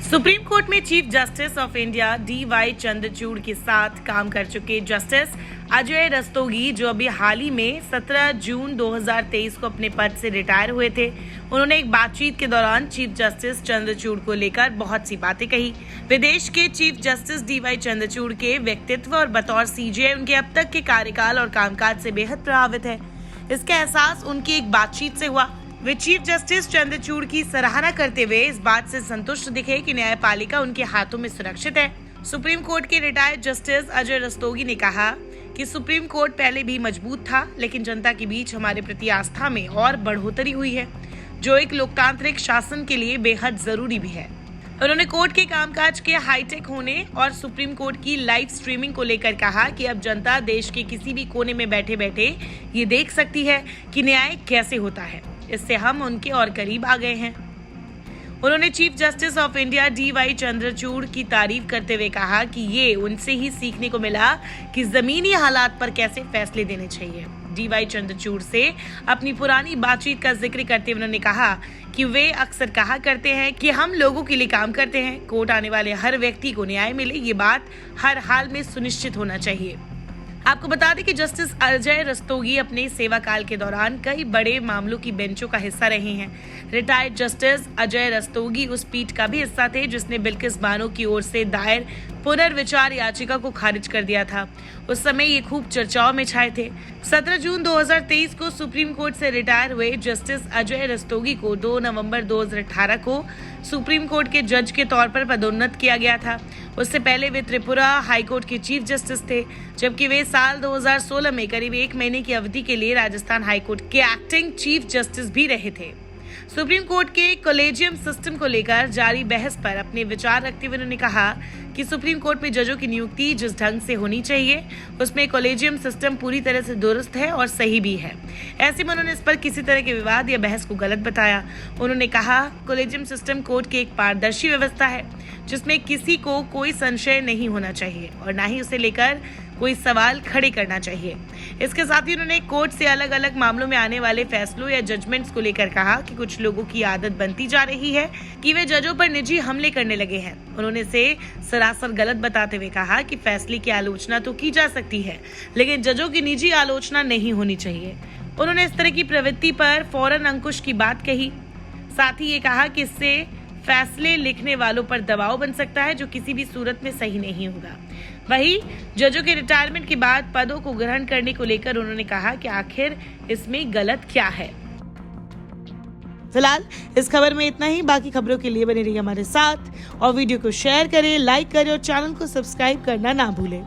Supreme court में chief justice of India DY Chandrachud के साथ काम कर चुके जस्टिस अजय रस्तोगी, जो अभी हाल ही में 17 जून 2023 को अपने पद से रिटायर हुए थे, उन्होंने एक बातचीत के दौरान चीफ जस्टिस चंद्रचूड़ को लेकर बहुत सी बातें कही। विदेश के चीफ जस्टिस DY चंद्रचूड़ के व्यक्तित्व और बतौर CJI उनके अब तक के कार्यकाल और कामकाज से बेहद प्रभावित है। इसका एहसास उनकी एक बातचीत से हुआ। वे चीफ जस्टिस चंद्रचूड़ की सराहना करते हुए इस बात से संतुष्ट दिखे कि न्यायपालिका उनके हाथों में सुरक्षित है। सुप्रीम कोर्ट के रिटायर्ड जस्टिस अजय रस्तोगी ने कहा कि सुप्रीम कोर्ट पहले भी मजबूत था, लेकिन जनता के बीच हमारे प्रति आस्था में और बढ़ोतरी हुई है, जो एक लोकतांत्रिक शासन के लिए बेहद जरूरी भी है। उन्होंने कोर्ट के कामकाज के हाईटेक होने और सुप्रीम कोर्ट की लाइव स्ट्रीमिंग को लेकर कहा कि अब जनता देश के किसी भी कोने में बैठे बैठे ये देख सकती है कि न्याय कैसे होता है। इससे हम उनके और करीब आ गए हैं। उन्होंने chief justice of India DY Chandrachud की तारीफ करते हुए कहा कि ये उनसे ही सीखने को मिला कि जमीनी हालात पर कैसे फैसले देने चाहिए। DY चंद्रचूड़ से अपनी पुरानी बातचीत का जिक्र करते हुए उन्होंने कहा कि वे अक्सर कहा करते हैं कि हम लोगों के लिए काम करते हैं। कोर्ट आने वाले हर व्यक्ति को न्याय मिले, ये बात हर हाल में सुनिश्चित होना चाहिए। आपको बता दें कि जस्टिस अजय रस्तोगी अपने सेवा काल के दौरान कई बड़े मामलों की बेंचों का हिस्सा रहे हैं। रिटायर्ड जस्टिस अजय रस्तोगी उस पीठ का भी हिस्सा थे जिसने बिल्किस बानो की ओर से दायर पुनर्विचार याचिका को खारिज कर दिया था। उस समय ये खूब चर्चाओं में छाए थे। 17 जून 2023 को सुप्रीम कोर्ट से रिटायर हुए जस्टिस अजय रस्तोगी को 2 नवंबर 2018 को सुप्रीम कोर्ट के जज के तौर पर पदोन्नत किया गया था। उससे पहले वे त्रिपुरा हाईकोर्ट के चीफ जस्टिस थे, जबकि वे साल 2016 में करीब 1 महीने की अवधि के लिए राजस्थान हाईकोर्ट के एक्टिंग चीफ जस्टिस भी रहे थे। सुप्रीम कोर्ट के कॉलेजियम सिस्टम को लेकर जारी बहस पर अपने विचार रखते हुए उन्होंने कहा कि सुप्रीम कोर्ट में जजों की नियुक्ति जिस ढंग से होनी चाहिए उसमें कॉलेजियम सिस्टम पूरी तरह से दुरुस्त है और सही भी है। ऐसे में उन्होंने इस पर किसी तरह के विवाद या बहस को गलत बताया। उन्होंने कहा कॉलेजियम सिस्टम कोर्ट की एक पारदर्शी व्यवस्था है जिसमें किसी को कोई संशय नहीं होना चाहिए और न ही उसे लेकर कोई सवाल खड़े करना चाहिए। इसके साथ ही उन्होंने कोर्ट से अलग अलग मामलों में आने वाले फैसलों या जजमेंट्स को लेकर कहा कि कुछ लोगों की आदत बनती जा रही है कि वे जजों पर निजी हमले करने लगे हैं। उन्होंने इसे सरासर गलत बताते हुए कहा कि फैसले की आलोचना तो की जा सकती है, लेकिन जजों की निजी आलोचना नहीं होनी चाहिए। उन्होंने इस तरह की प्रवृत्ति पर फौरन अंकुश की बात कही। साथ ही ये कहा कि इससे फैसले लिखने वालों पर दबाव बन सकता है, जो किसी भी सूरत में सही नहीं होगा। वहीं जजों के रिटायरमेंट के बाद पदों को ग्रहण करने को लेकर उन्होंने कहा कि आखिर इसमें गलत क्या है। फिलहाल इस खबर में इतना ही। बाकी खबरों के लिए बने रहिए हमारे साथ और वीडियो को शेयर करें, लाइक करें और चैनल को सब्सक्राइब करना ना भूलें।